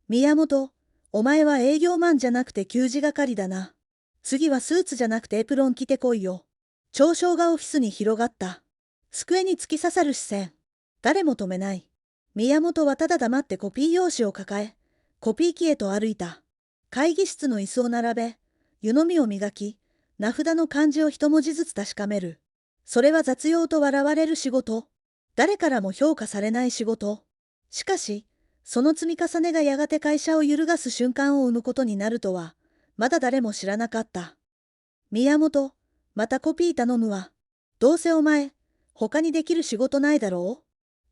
宮本、お前は営業マンじゃなくて給仕係だな。次はスーツじゃなくてエプロン着てこいよ。嘲笑がオフィスに広がった。机に突き刺さる視線。誰も止めない。宮本はただ黙ってコピー用紙を抱え、コピー機へと歩いた。会議室の椅子を並べ、湯飲みを磨き、名札の漢字を一文字ずつ確かめる。それは雑用と笑われる仕事。誰からも評価されない仕事。しかし、その積み重ねがやがて会社を揺るがす瞬間を生むことになるとは、まだ誰も知らなかった。宮本、またコピー頼むわ。どうせお前、他にできる仕事ないだろう？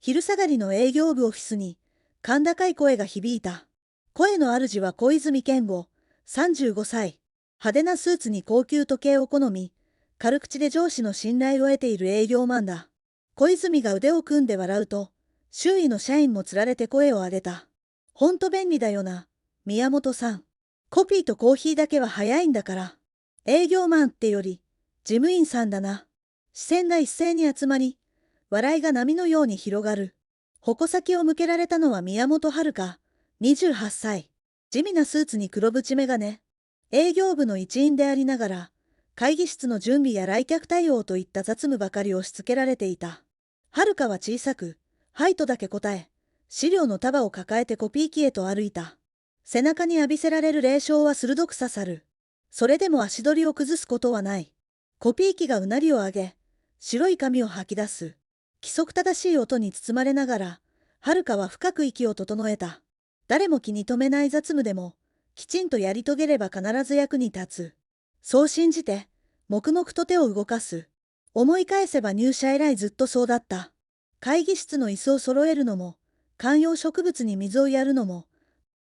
昼下がりの営業部オフィスに、甲高い声が響いた。声の主は小泉健吾、35歳。派手なスーツに高級時計を好み、軽口で上司の信頼を得ている営業マンだ。小泉が腕を組んで笑うと、周囲の社員もつられて声を上げた。ほんと便利だよな、宮本さん。コピーとコーヒーだけは早いんだから。営業マンってより、事務員さんだな。視線が一斉に集まり、笑いが波のように広がる。矛先を向けられたのは宮本遥、28歳。地味なスーツに黒縁眼鏡。営業部の一員でありながら、会議室の準備や来客対応といった雑務ばかり押し付けられていた。遥は小さく、はいとだけ答え、資料の束を抱えてコピー機へと歩いた。背中に浴びせられる冷笑は鋭く刺さる。それでも足取りを崩すことはない。コピー機がうなりを上げ、白い紙を吐き出す。規則正しい音に包まれながら、遥は深く息を整えた。誰も気に留めない雑務でも、きちんとやり遂げれば必ず役に立つ。そう信じて、黙々と手を動かす。思い返せば入社以来ずっとそうだった。会議室の椅子を揃えるのも、観葉植物に水をやるのも、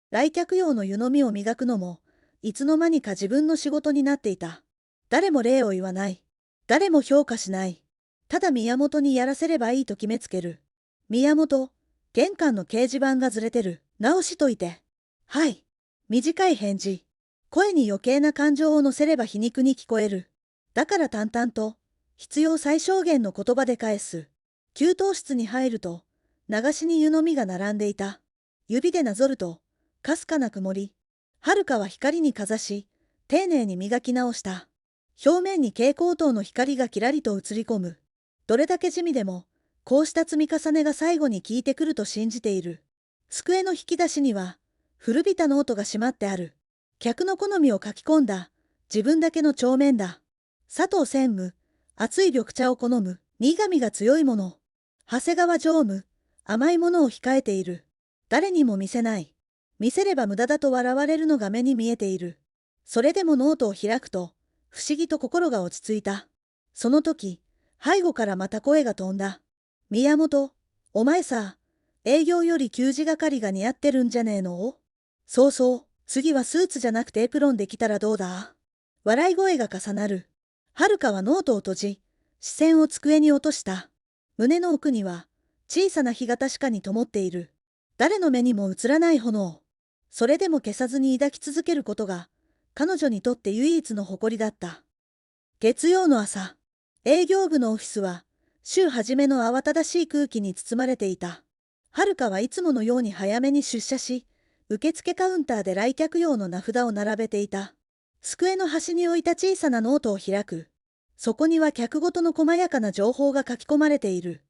来客用の湯飲みを磨くのも、いつの間にか自分の仕事になっていた。誰も礼を言わない。誰も評価しない。ただ宮本にやらせればいいと決めつける。宮本、玄関の掲示板がずれてる。直しといて。はい。短い返事。声に余計な感情を乗せれば皮肉に聞こえる。だから淡々と、必要最小限の言葉で返す。給湯室に入ると、流しに湯飲みが並んでいた。指でなぞると、かすかな曇り。遥は光にかざし、丁寧に磨き直した。表面に蛍光灯の光がきらりと映り込む。どれだけ地味でも、こうした積み重ねが最後に効いてくると信じている。机の引き出しには、古びたノートがしまってある。客の好みを書き込んだ、自分だけの帳面だ。佐藤専務、熱い緑茶を好む、苦味が強いもの。長谷川常務、甘いものを控えている。誰にも見せない。見せれば無駄だと笑われるのが目に見えている。それでもノートを開くと、不思議と心が落ち着いた。その時、背後からまた声が飛んだ。宮本、お前さ、営業より給仕係が似合ってるんじゃねえの？そうそう、次はスーツじゃなくてエプロンで来たらどうだ？笑い声が重なる。遥はノートを閉じ、視線を机に落とした。胸の奥には、小さな火が確かに灯っている。誰の目にも映らない炎。それでも消さずに抱き続けることが、彼女にとって唯一の誇りだった。月曜の朝、営業部のオフィスは、週初めの慌ただしい空気に包まれていた。遥はいつものように早めに出社し、受付カウンターで来客用の名札を並べていた。机の端に置いた小さなノートを開く。そこには客ごとの細やかな情報が書き込まれている。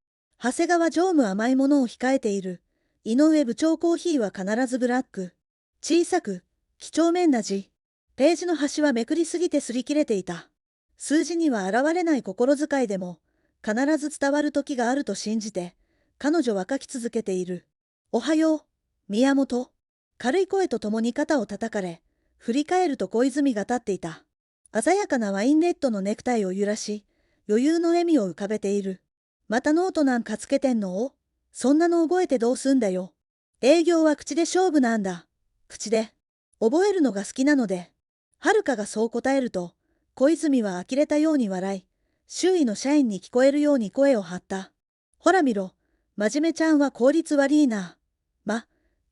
長谷川常務甘いものを控えている。井上部長コーヒーは必ずブラック。小さく、几帳面な字。ページの端はめくりすぎて擦り切れていた。数字には現れない心遣いでも、必ず伝わる時があると信じて、彼女は書き続けている。おはよう、宮本。軽い声とともに肩を叩かれ、振り返ると小泉が立っていた。鮮やかなワインレッドのネクタイを揺らし、余裕の笑みを浮かべている。またノートなんかつけてんの？そんなの覚えてどうすんだよ。営業は口で勝負なんだ。口で。覚えるのが好きなので。遥がそう答えると、小泉は呆れたように笑い、周囲の社員に聞こえるように声を張った。ほら見ろ、真面目ちゃんは効率悪いな。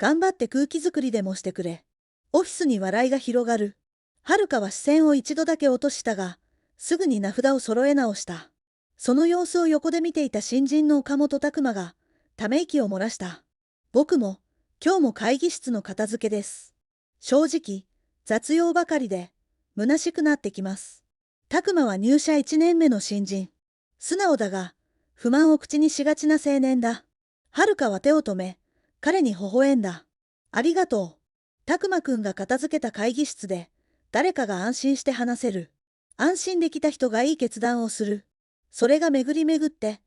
頑張って空気作りでもしてくれ。オフィスに笑いが広がる。遥は視線を一度だけ落としたが、すぐに名札を揃え直した。その様子を横で見ていた新人の岡本拓馬が、ため息を漏らした。僕も、今日も会議室の片付けです。正直、雑用ばかりで、虚しくなってきます。拓磨は入社1年目の新人。素直だが、不満を口にしがちな青年だ。遥は手を止め、彼に微笑んだ。ありがとう。拓磨くんが片付けた会議室で、誰かが安心して話せる。安心できた人がいい決断をする。それが巡り巡って、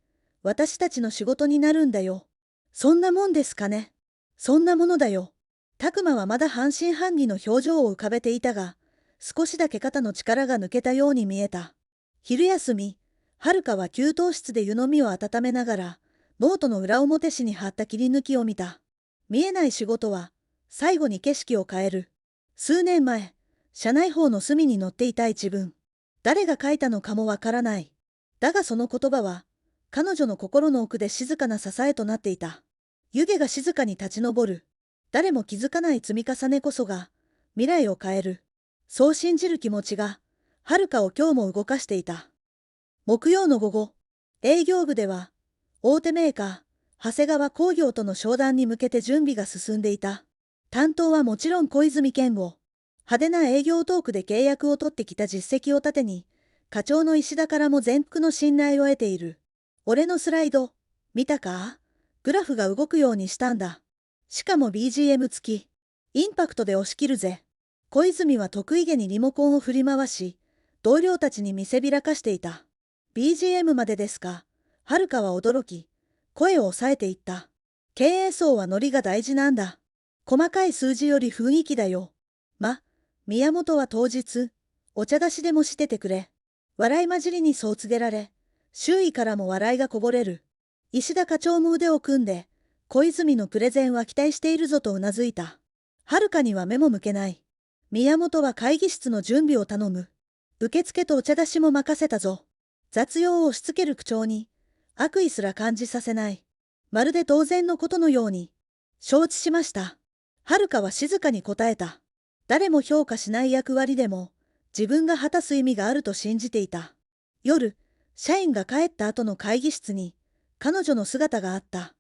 私たちの仕事になるんだよ。そんなもんですかね。そんなものだよ。拓磨はまだ半信半疑の表情を浮かべていたが、少しだけ肩の力が抜けたように見えた。昼休み、遥は給湯室で湯飲みを温めながら、ノートの裏表紙に貼った切り抜きを見た。見えない仕事は、最後に景色を変える。数年前、社内報の隅に載っていた一文。誰が書いたのかもわからない。だがその言葉は、彼女の心の奥で静かな支えとなっていた。湯気が静かに立ち上る。誰も気づかない積み重ねこそが、未来を変える。そう信じる気持ちが、遥を今日も動かしていた。木曜の午後、営業部では、大手メーカー、長谷川工業との商談に向けて準備が進んでいた。担当はもちろん小泉健吾。派手な営業トークで契約を取ってきた実績を盾に、課長の石田からも全幅の信頼を得ている。俺のスライド、見たか？グラフが動くようにしたんだ。しかも BGM 付き。インパクトで押し切るぜ。小泉は得意げにリモコンを振り回し、同僚たちに見せびらかしていた。BGM までですか。遥は驚き、声を抑えていった。経営層はノリが大事なんだ。細かい数字より雰囲気だよ。宮本は当日、お茶出しでもしててくれ。笑い混じりにそう告げられ、周囲からも笑いがこぼれる。石田課長も腕を組んで、小泉のプレゼンは期待しているぞとうなずいた。遥には目も向けない。宮本は会議室の準備を頼む。受付とお茶出しも任せたぞ。雑用を押し付ける口調に、悪意すら感じさせない。まるで当然のことのように。承知しました。遥は静かに答えた。誰も評価しない役割でも、自分が果たす意味があると信じていた。夜、社員が帰った後の会議室に、彼女の姿があった。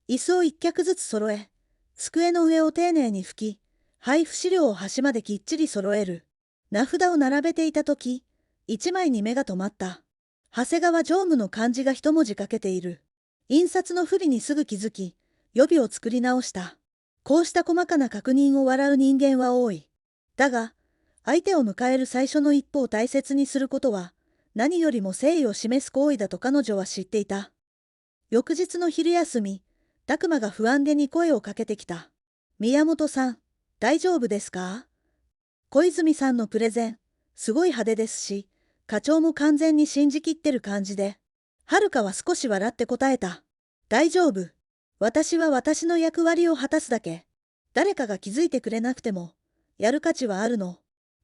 椅子を一脚ずつ揃え、机の上を丁寧に拭き、配布資料を端まできっちり揃える。名札を並べていたとき、一枚に目が止まった。長谷川常務の漢字が一文字かけている。印刷の不備にすぐ気づき、予備を作り直した。こうした細かな確認を笑う人間は多い。だが、相手を迎える最初の一歩を大切にすることは、何よりも誠意を示す行為だと彼女は知っていた。翌日の昼休み、拓磨が不安げに声をかけてきた。宮本さん、大丈夫ですか？小泉さんのプレゼン、すごい派手ですし、課長も完全に信じきってる感じで。遥は少し笑って答えた。大丈夫。私は私の役割を果たすだけ。誰かが気づいてくれなくても、やる価値はあるの。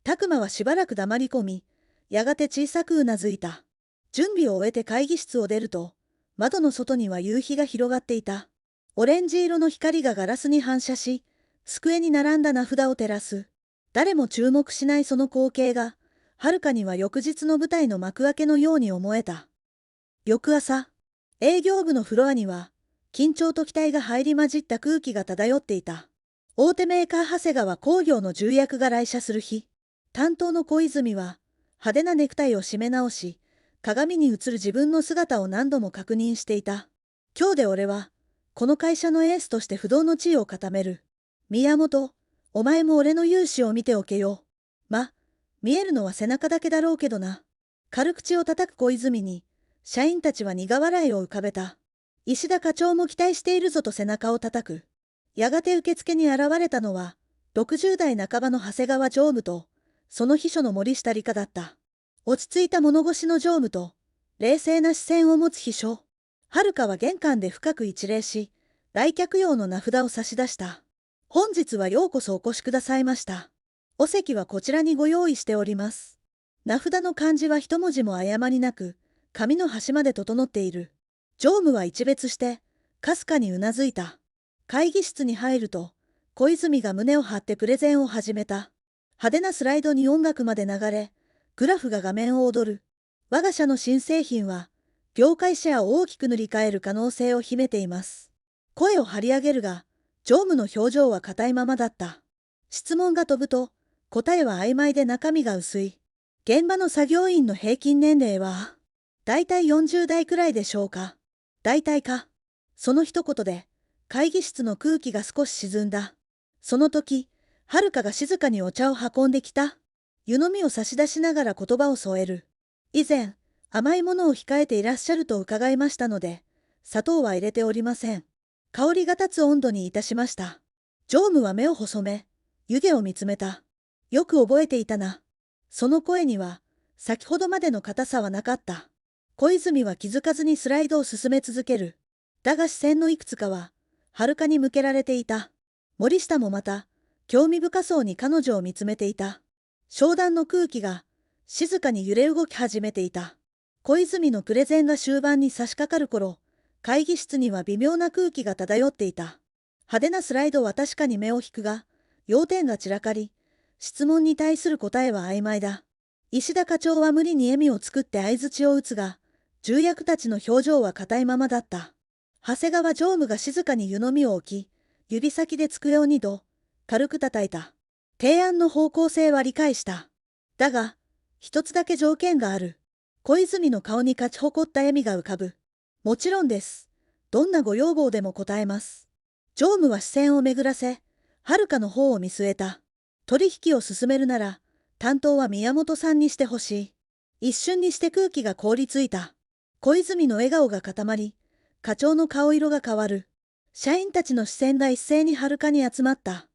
拓磨はしばらく黙り込み、やがて小さくうなずいた。準備を終えて会議室を出ると、窓の外には夕日が広がっていた。オレンジ色の光がガラスに反射し、机に並んだ名札を照らす。誰も注目しないその光景が、遥には翌日の舞台の幕開けのように思えた。翌朝、営業部のフロアには、緊張と期待が入り混じった空気が漂っていた。大手メーカー長谷川工業の重役が来社する日、担当の小泉は、派手なネクタイを締め直し、鏡に映る自分の姿を何度も確認していた。今日で俺は、この会社のエースとして不動の地位を固める。宮本、お前も俺の勇姿を見ておけよ。見えるのは背中だけだろうけどな。軽口を叩く小泉に、社員たちは苦笑いを浮かべた。石田課長も期待しているぞと背中を叩く。やがて受付に現れたのは、60代半ばの長谷川常務と、その秘書の森下理香だった。落ち着いた物腰の常務と、冷静な視線を持つ秘書。遥は玄関で深く一礼し、来客用の名札を差し出した。本日はようこそお越しくださいました。お席はこちらにご用意しております。名札の漢字は一文字も誤りなく、紙の端まで整っている。常務は一別して、かすかにうなずいた。会議室に入ると、小泉が胸を張ってプレゼンを始めた。派手なスライドに音楽まで流れ、グラフが画面を踊る。我が社の新製品は、業界シェアを大きく塗り替える可能性を秘めています。声を張り上げるが、常務の表情は硬いままだった。質問が飛ぶと、答えは曖昧で中身が薄い。現場の作業員の平均年齢は、だいたい40代くらいでしょうか。だいたいか。その一言で、会議室の空気が少し沈んだ。その時、はるかが静かにお茶を運んできた。湯飲みを差し出しながら言葉を添える。以前、甘いものを控えていらっしゃると伺いましたので、砂糖は入れておりません。香りが立つ温度にいたしました。常務は目を細め、湯気を見つめた。よく覚えていたな。その声には、先ほどまでの硬さはなかった。小泉は気づかずにスライドを進め続ける。だが視線のいくつかは、はるかに向けられていた。森下もまた、興味深そうに彼女を見つめていた。商談の空気が、静かに揺れ動き始めていた。小泉のプレゼンが終盤に差し掛かる頃、会議室には微妙な空気が漂っていた。派手なスライドは確かに目を引くが、要点が散らかり、質問に対する答えは曖昧だ。石田課長は無理に笑みを作って相槌を打つが、重役たちの表情は硬いままだった。長谷川常務が静かに湯飲みを置き、指先で机を2度、軽く叩いた。提案の方向性は理解した。だが、一つだけ条件がある。小泉の顔に勝ち誇った笑みが浮かぶ。もちろんです。どんなご要望でも答えます。常務は視線を巡らせ、はるかの方を見据えた。取引を進めるなら、担当は宮本さんにしてほしい。一瞬にして空気が凍りついた。小泉の笑顔が固まり、課長の顔色が変わる。社員たちの視線が一斉にはるかに集まった。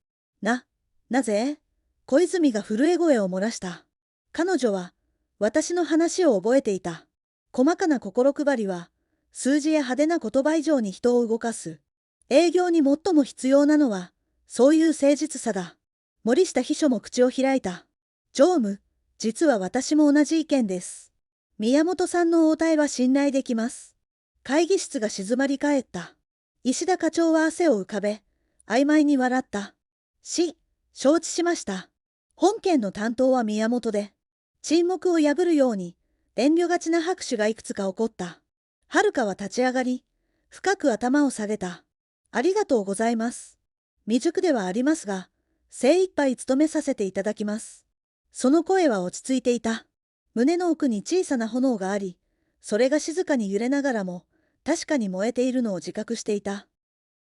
なぜ？小泉が震え声を漏らした。彼女は、私の話を覚えていた。細かな心配りは、数字や派手な言葉以上に人を動かす。営業に最も必要なのは、そういう誠実さだ。森下秘書も口を開いた。常務、実は私も同じ意見です。宮本さんの応対は信頼できます。会議室が静まり返った。石田課長は汗を浮かべ、曖昧に笑った。承知しました。本件の担当は宮本で、沈黙を破るように、遠慮がちな拍手がいくつか起こった。はるかは立ち上がり、深く頭を下げた。ありがとうございます。未熟ではありますが、精一杯務めさせていただきます。その声は落ち着いていた。胸の奥に小さな炎があり、それが静かに揺れながらも、確かに燃えているのを自覚していた。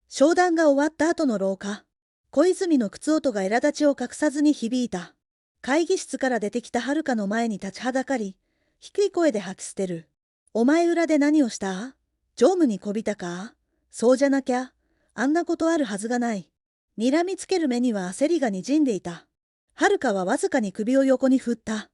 商談が終わった後の廊下、小泉の靴音が苛立ちを隠さずに響いた。会議室から出てきたはるかの前に立ちはだかり、低い声で吐き捨てる。お前裏で何をした？常務にこびたか？そうじゃなきゃ、あんなことあるはずがない。睨みつける目には焦りがにじんでいた。はるかはわずかに首を横に振った。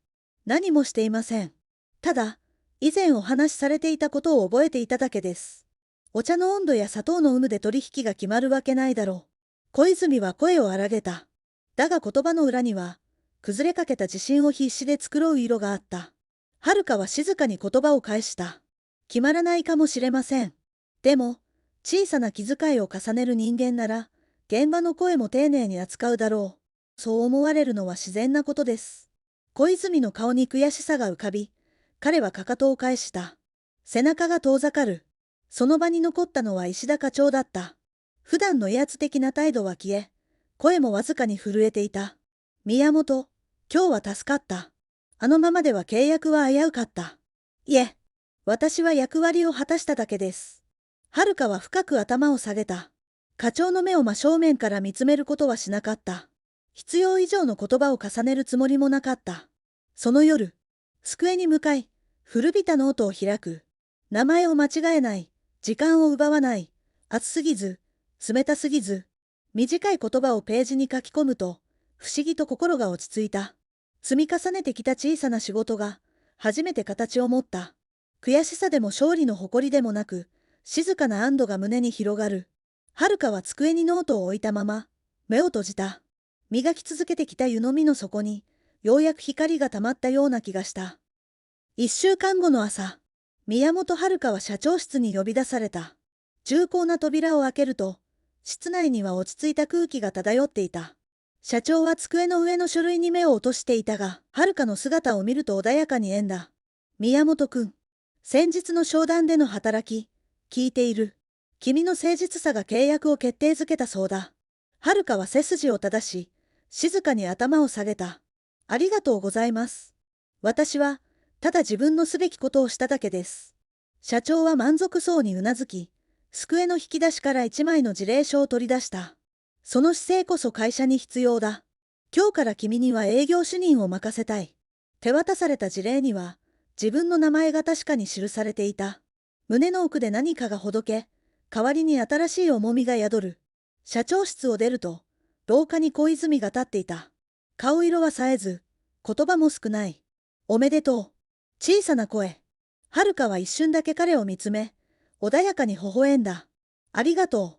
何もしていません。ただ、以前お話しされていたことを覚えていただけです。お茶の温度や砂糖の有無で取引が決まるわけないだろう。小泉は声を荒げた。だが言葉の裏には、崩れかけた自信を必死で繕う色があった。はるかは静かに言葉を返した。決まらないかもしれません。でも、小さな気遣いを重ねる人間なら、現場の声も丁寧に扱うだろう。そう思われるのは自然なことです。小泉の顔に悔しさが浮かび、彼はかかとを返した。背中が遠ざかる。その場に残ったのは石田課長だった。普段の威圧的な態度は消え、声もわずかに震えていた。宮本、今日は助かった。あのままでは契約は危うかった。いえ、私は役割を果たしただけです。はるかは深く頭を下げた。課長の目を真正面から見つめることはしなかった。必要以上の言葉を重ねるつもりもなかった。その夜、机に向かい、古びたノートを開く。名前を間違えない。時間を奪わない。熱すぎず、冷たすぎず。短い言葉をページに書き込むと、不思議と心が落ち着いた。積み重ねてきた小さな仕事が、初めて形を持った。悔しさでも勝利の誇りでもなく、静かな安堵が胸に広がる。はるかは机にノートを置いたまま、目を閉じた。磨き続けてきた湯飲みの底に、ようやく光が溜まったような気がした。1週間後の朝、宮本遥は社長室に呼び出された。重厚な扉を開けると、室内には落ち着いた空気が漂っていた。社長は机の上の書類に目を落としていたが、遥の姿を見ると穏やかに笑んだ。宮本くん、先日の商談での働き、聞いている。君の誠実さが契約を決定づけたそうだ。はるかは背筋を正し、静かに頭を下げた。ありがとうございます。私は、ただ自分のすべきことをしただけです。社長は満足そうにうなずき、机の引き出しから一枚の辞令書を取り出した。その姿勢こそ会社に必要だ。今日から君には営業主任を任せたい。手渡された辞令には、自分の名前が確かに記されていた。胸の奥で何かがほどけ、代わりに新しい重みが宿る。社長室を出ると、廊下に小泉が立っていた。顔色は冴えず、言葉も少ない。おめでとう。小さな声。はるかは一瞬だけ彼を見つめ、穏やかに微笑んだ。ありがとう。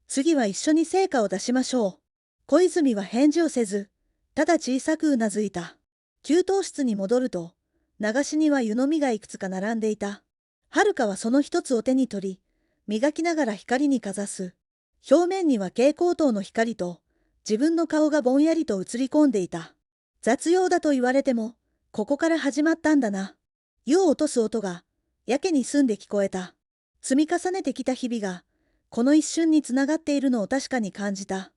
次は一緒に成果を出しましょう。小泉は返事をせず、ただ小さくうなずいた。給湯室に戻ると、流しには湯飲みがいくつか並んでいた。はるかはその一つを手に取り、磨きながら光にかざす。表面には蛍光灯の光と、自分の顔がぼんやりと映り込んでいた。雑用だと言われても、ここから始まったんだな。湯を落とす音が、やけに澄んで聞こえた。積み重ねてきた日々が、この一瞬につながっているのを確かに感じた。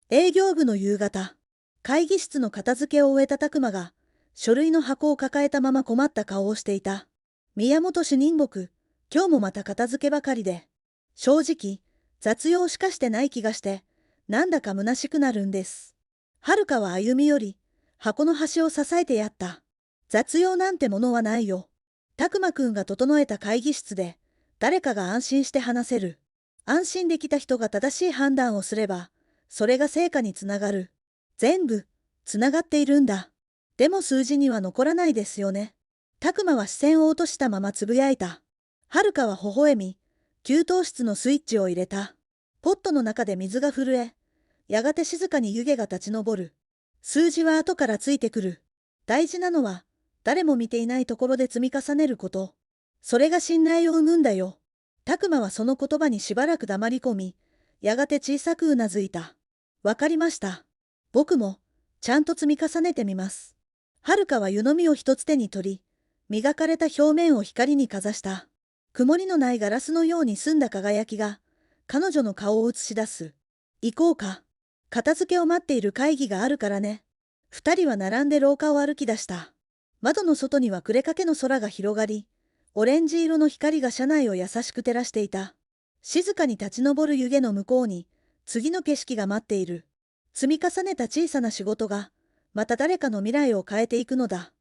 営業部の夕方、会議室の片付けを終えた拓磨が、書類の箱を抱えたまま困った顔をしていた。宮本主任僕、今日もまた片付けばかりで。正直、雑用しかしてない気がして、なんだか虚しくなるんです。はるかは歩み寄り、箱の端を支えてやった。雑用なんてものはないよ。拓磨くんが整えた会議室で、誰かが安心して話せる。安心できた人が正しい判断をすれば、それが成果につながる。全部、つながっているんだ。でも数字には残らないですよね。拓磨は視線を落としたままつぶやいた。はるかは微笑み、給湯室のスイッチを入れた。ポットの中で水が震え、やがて静かに湯気が立ち上る。数字は後からついてくる。大事なのは、誰も見ていないところで積み重ねること。それが信頼を生むんだよ。拓磨はその言葉にしばらく黙り込み、やがて小さくうなずいた。わかりました。僕も、ちゃんと積み重ねてみます。はるかは湯飲みを一つ手に取り、磨かれた表面を光にかざした。曇りのないガラスのように澄んだ輝きが、彼女の顔を映し出す。行こうか。片付けを待っている会議があるからね。二人は並んで廊下を歩き出した。窓の外には暮れかけの空が広がり、オレンジ色の光が車内を優しく照らしていた。静かに立ち上る湯気の向こうに、次の景色が待っている。積み重ねた小さな仕事が、また誰かの未来を変えていくのだ。